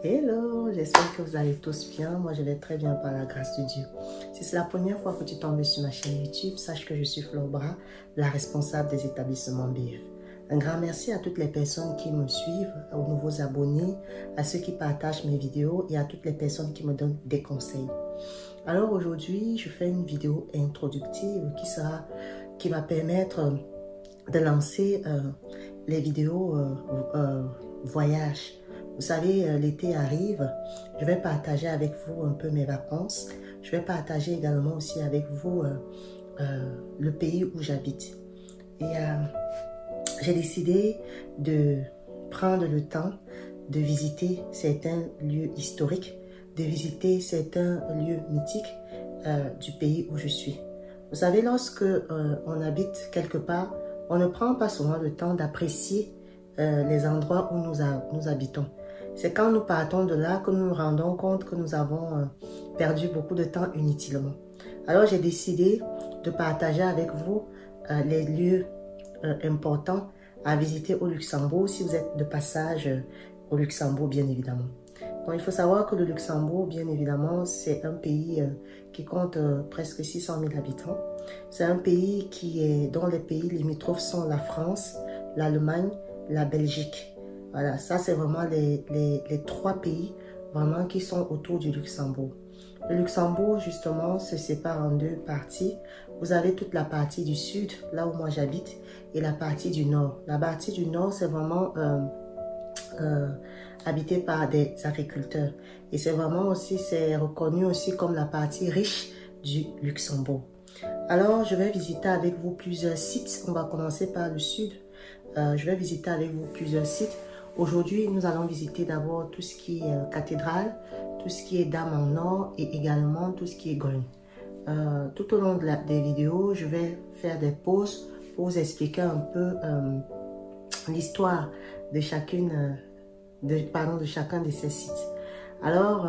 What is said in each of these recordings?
Hello, j'espère que vous allez tous bien. Moi, je vais très bien par la grâce de Dieu. Si c'est la première fois que tu tombes sur ma chaîne YouTube, sache que je suis Flore Bras, la responsable des établissements BF. Un grand merci à toutes les personnes qui me suivent, aux nouveaux abonnés, à ceux qui partagent mes vidéos et à toutes les personnes qui me donnent des conseils. Alors aujourd'hui, je fais une vidéo introductive qui va permettre de lancer les vidéos voyage. Vous savez, l'été arrive, je vais partager avec vous un peu mes vacances. Je vais partager également aussi avec vous le pays où j'habite. Et j'ai décidé de prendre le temps de visiter certains lieux historiques, de visiter certains lieux mythiques du pays où je suis. Vous savez, lorsque on habite quelque part, on ne prend pas souvent le temps d'apprécier les endroits où nous habitons. C'est quand nous partons de là que nous nous rendons compte que nous avons perdu beaucoup de temps inutilement. Alors j'ai décidé de partager avec vous les lieux importants à visiter au Luxembourg si vous êtes de passage au Luxembourg, bien évidemment. Donc il faut savoir que le Luxembourg, bien évidemment, c'est un pays qui compte presque 600 000 habitants. C'est un pays dont les pays limitrophes sont la France, l'Allemagne, la Belgique. Voilà, ça c'est vraiment les trois pays vraiment qui sont autour du Luxembourg. Le Luxembourg, justement, se sépare en deux parties. Vous avez toute la partie du sud, là où moi j'habite, et la partie du nord. La partie du nord, c'est vraiment habité par des agriculteurs. Et c'est vraiment aussi, c'est reconnu aussi comme la partie riche du Luxembourg. Alors, je vais visiter avec vous plusieurs sites. On va commencer par le sud. Je vais visiter avec vous plusieurs sites. Aujourd'hui, nous allons visiter d'abord tout ce qui est cathédrale, tout ce qui est Dame en or et également tout ce qui est Grune. Tout au long des vidéos, je vais faire des pauses pour vous expliquer un peu l'histoire de chacun de ces sites. Alors,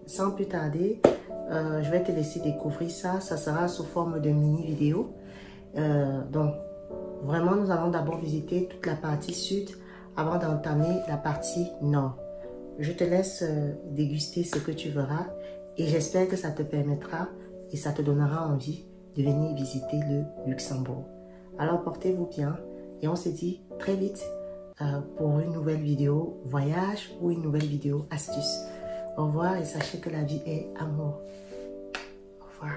sans plus tarder, je vais te laisser découvrir ça. Ça sera sous forme de mini-vidéo. Donc, vraiment, nous allons d'abord visiter toute la partie sud avant d'entamer la partie nord. Je te laisse déguster ce que tu verras et j'espère que ça te permettra et ça te donnera envie de venir visiter le Luxembourg. Alors portez-vous bien et on se dit très vite pour une nouvelle vidéo voyage ou une nouvelle vidéo astuce. Au revoir et sachez que la vie est amour. Au revoir.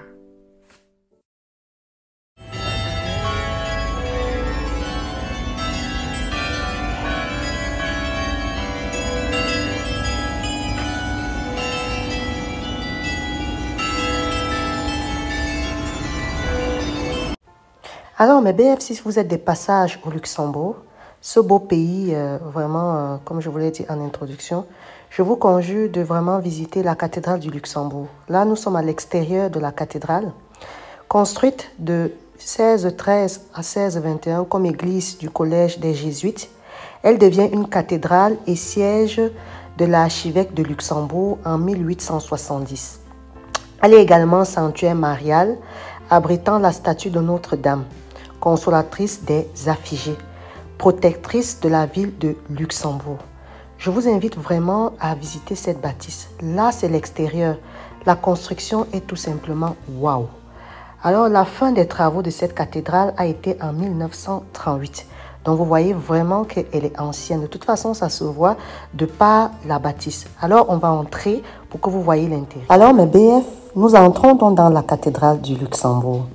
Alors, mes BF, si vous êtes des passages au Luxembourg, ce beau pays, vraiment, comme je vous l'ai dit en introduction, je vous conjure de vraiment visiter la cathédrale du Luxembourg. Là, nous sommes à l'extérieur de la cathédrale, construite de 1613 à 1621 comme église du collège des Jésuites. Elle devient une cathédrale et siège de l'archevêque de Luxembourg en 1870. Elle est également sanctuaire marial, abritant la statue de Notre-Dame, consolatrice des affligés, protectrice de la ville de Luxembourg. Je vous invite vraiment à visiter cette bâtisse. Là, c'est l'extérieur. La construction est tout simplement waouh. Alors, la fin des travaux de cette cathédrale a été en 1938. Donc, vous voyez vraiment qu'elle est ancienne. De toute façon, ça se voit de par la bâtisse. Alors, on va entrer pour que vous voyez l'intérieur. Alors, mes BF, nous entrons donc dans la cathédrale du Luxembourg.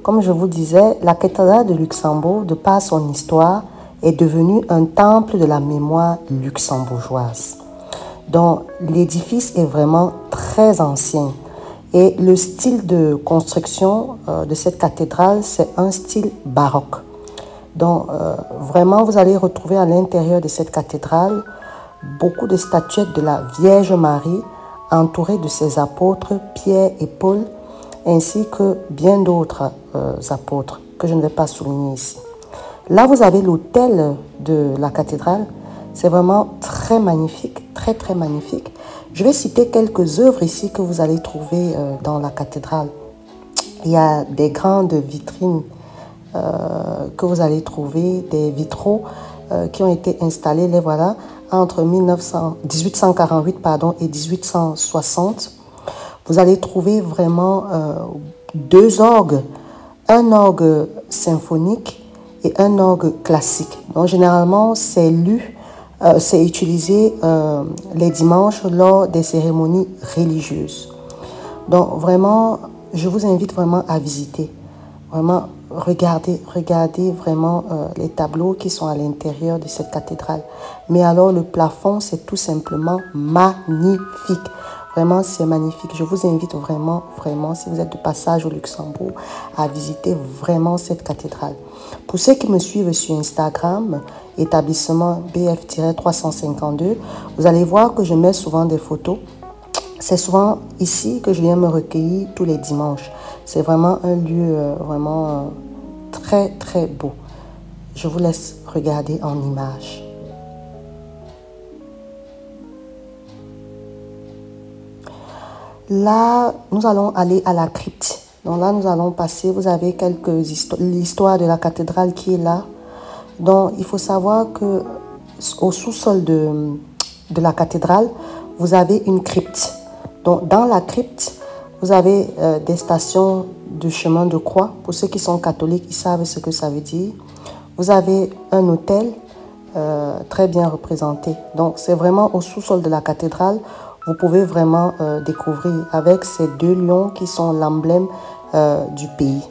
Comme je vous disais, la cathédrale de Luxembourg, de par son histoire, est devenue un temple de la mémoire luxembourgeoise. Donc, l'édifice est vraiment très ancien. Et le style de construction de cette cathédrale, c'est un style baroque. Donc, vraiment, vous allez retrouver à l'intérieur de cette cathédrale beaucoup de statuettes de la Vierge Marie, entourée de ses apôtres Pierre et Paul, ainsi que bien d'autres apôtres que je ne vais pas souligner ici. Là, vous avez l'autel de la cathédrale. C'est vraiment très magnifique, très très magnifique. Je vais citer quelques œuvres ici que vous allez trouver dans la cathédrale. Il y a des grandes vitrines que vous allez trouver, des vitraux qui ont été installés, les voilà, entre 1848 pardon, et 1860, vous allez trouver vraiment deux orgues, un orgue symphonique et un orgue classique. Donc généralement, c'est utilisé les dimanches lors des cérémonies religieuses. Donc vraiment, je vous invite vraiment à visiter. Vraiment, regardez vraiment les tableaux qui sont à l'intérieur de cette cathédrale. Mais alors, le plafond, c'est tout simplement magnifique. Vraiment, c'est magnifique. Je vous invite vraiment, si vous êtes de passage au Luxembourg, à visiter vraiment cette cathédrale. Pour ceux qui me suivent sur Instagram, établissement BF-352, vous allez voir que je mets souvent des photos. C'est souvent ici que je viens me recueillir tous les dimanches. C'est vraiment un lieu vraiment très, très beau. Je vous laisse regarder en images. Là, nous allons aller à la crypte. Donc là, nous allons passer, vous avez l'histoire de la cathédrale qui est là. Donc, il faut savoir que au sous-sol de la cathédrale, vous avez une crypte. Donc, dans la crypte, vous avez des stations de chemin de croix. Pour ceux qui sont catholiques, ils savent ce que ça veut dire. Vous avez un autel très bien représenté. Donc, c'est vraiment au sous-sol de la cathédrale. Vous pouvez vraiment découvrir avec ces deux lions qui sont l'emblème du pays.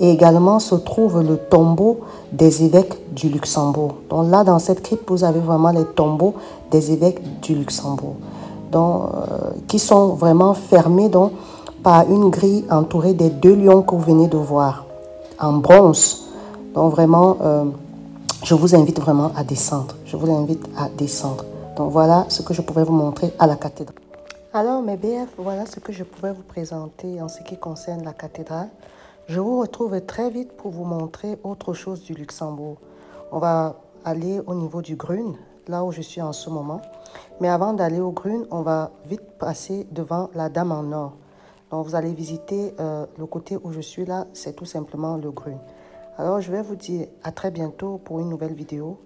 Et également se trouve le tombeau des évêques du Luxembourg. Donc là, dans cette crypte, vous avez vraiment les tombeaux des évêques du Luxembourg. Donc, qui sont vraiment fermés donc, par une grille entourée des deux lions que vous venez de voir en bronze. Donc vraiment, je vous invite vraiment à descendre. Je vous invite à descendre. Donc voilà ce que je pouvais vous montrer à la cathédrale. Alors mes BF, voilà ce que je pouvais vous présenter en ce qui concerne la cathédrale. Je vous retrouve très vite pour vous montrer autre chose du Luxembourg. On va aller au niveau du Grün, là où je suis en ce moment. Mais avant d'aller au Grün, on va vite passer devant la Dame en Or. Donc vous allez visiter le côté où je suis là, c'est tout simplement le Grün. Alors je vais vous dire à très bientôt pour une nouvelle vidéo.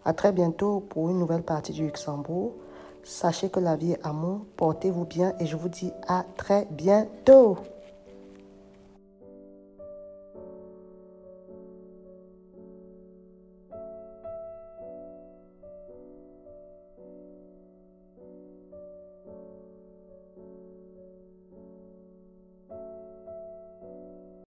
À très bientôt pour une nouvelle partie du Luxembourg. Sachez que la vie est amour, portez-vous bien et je vous dis à très bientôt.